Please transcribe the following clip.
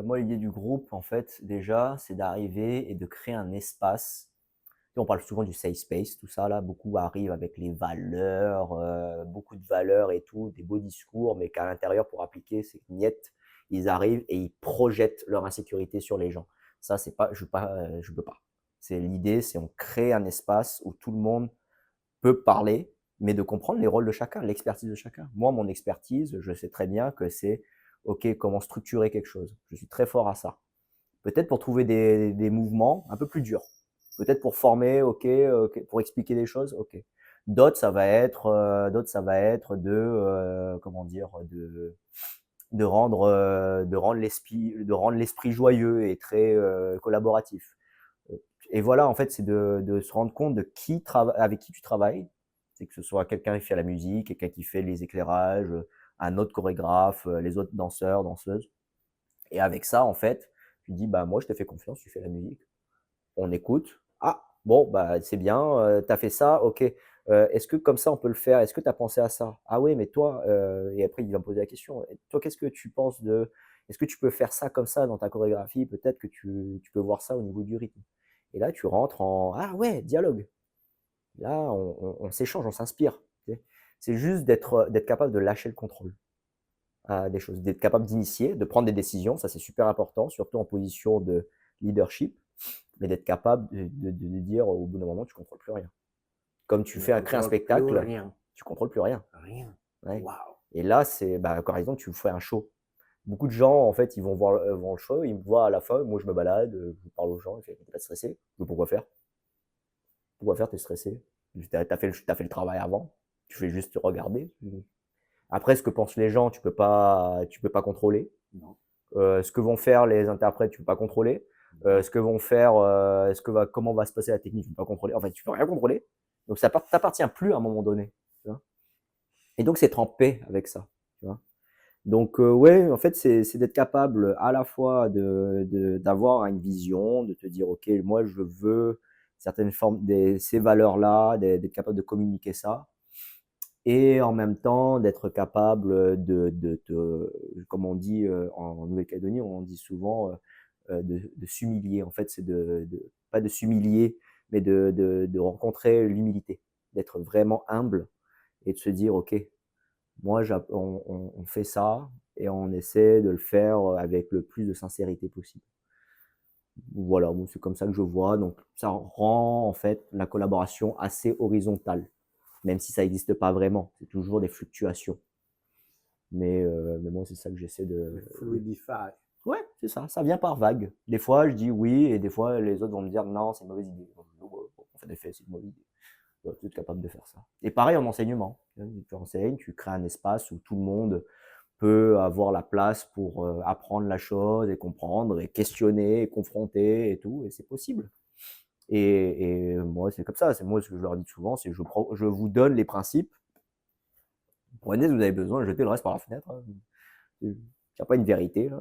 Moi, l'idée du groupe, en fait, déjà, c'est d'arriver et de créer un espace. Tu sais, on parle souvent du safe space, tout ça là, beaucoup arrivent avec les valeurs, beaucoup de valeurs et tout, des beaux discours, mais qu'à l'intérieur pour appliquer, c'est niette. Ils arrivent et ils projettent leur insécurité sur les gens. Ça, c'est pas je peux pas. C'est l'idée, c'est on crée un espace où tout le monde peut parler, mais de comprendre les rôles de chacun, l'expertise de chacun. Moi, mon expertise, je sais très bien que c'est, OK, comment structurer quelque chose. Je suis très fort à ça. Peut-être pour trouver des mouvements un peu plus durs. Peut-être pour former, OK, pour expliquer des choses, OK. D'autres, ça va être comment dire, de rendre l'esprit joyeux et très collaboratif. Et voilà, en fait, c'est de se rendre compte de avec qui tu travailles. C'est que ce soit quelqu'un qui fait la musique, quelqu'un qui fait les éclairages, un autre chorégraphe, les autres danseurs, danseuses. Et avec ça, en fait, tu dis, bah, moi, je te fais confiance, tu fais la musique. On écoute. Ah, bon, bah, c'est bien, tu as fait ça, OK. Est-ce que comme ça, on peut le faire? Est-ce que tu as pensé à ça? Ah oui, mais toi, et après, il va me poser la question. Et toi, qu'est-ce que tu penses de, est-ce que tu peux faire ça comme ça dans ta chorégraphie? Peut-être que tu peux voir ça au niveau du rythme. Et là, tu rentres en, ah ouais, dialogue. Là, on s'échange, on s'inspire. Tu sais. C'est juste d'être capable de lâcher le contrôle à des choses, d'être capable d'initier, de prendre des décisions, ça c'est super important, surtout en position de leadership, mais d'être capable de dire au bout d'un moment, tu contrôles plus rien. Comme Tu tu ne créer un contrôles plus spectacle, rien, tu contrôles plus rien. rien. Ouais. Waouh! Et là, c'est, bah, par exemple, tu fais un show. Beaucoup de gens, en fait, ils vont le show, ils me voient à la fin, moi je me balade, je parle aux gens, ils font, t'es pas stressé? Je dis, pourquoi faire? Pourquoi faire? T'es stressé? T'as fait le travail avant, tu fais juste regarder. Après, ce que pensent les gens, tu peux pas contrôler. Non, Ce que vont faire les interprètes, tu peux pas contrôler. non. Ce que vont faire, comment va se passer la technique, tu peux pas contrôler. En fait, tu peux rien contrôler. Donc ça t'appartient plus à un moment donné. Tu vois. Et donc c'est être en paix avec ça. Tu vois. Donc ouais, en fait, c'est d'être capable à la fois d'avoir une vision, de te dire ok, moi je veux certaines formes, ces valeurs-là, d'être capable de communiquer ça, et en même temps d'être capable comme on dit en Nouvelle-Calédonie, on dit souvent de s'humilier. En fait, c'est pas de s'humilier, mais de rencontrer l'humilité, d'être vraiment humble et de se dire, OK, moi, on fait ça et on essaie de le faire avec le plus de sincérité possible. Voilà, bon, c'est comme ça que je vois. Donc, ça rend en fait la collaboration assez horizontale, même si ça n'existe pas vraiment. C'est toujours des fluctuations. Mais moi, c'est ça que j'essaie Le fluidify. Ouais, c'est ça. Ça vient par vague. Des fois, je dis oui, et des fois, les autres vont me dire non, c'est une mauvaise idée. Donc, je dis, ouais, bon, en fait, effet, c'est une mauvaise idée. Tu dois être capable de faire ça. Et pareil en enseignement. Tu enseignes, tu crées un espace où tout le monde peut avoir la place pour apprendre la chose et comprendre et questionner et confronter et tout, et c'est possible. Et moi, c'est comme ça. C'est moi ce que je leur dis souvent, c'est je vous donne les principes. Prenez ce que vous avez besoin, jetez le reste par la fenêtre. Hein. Il n'y a pas une vérité là.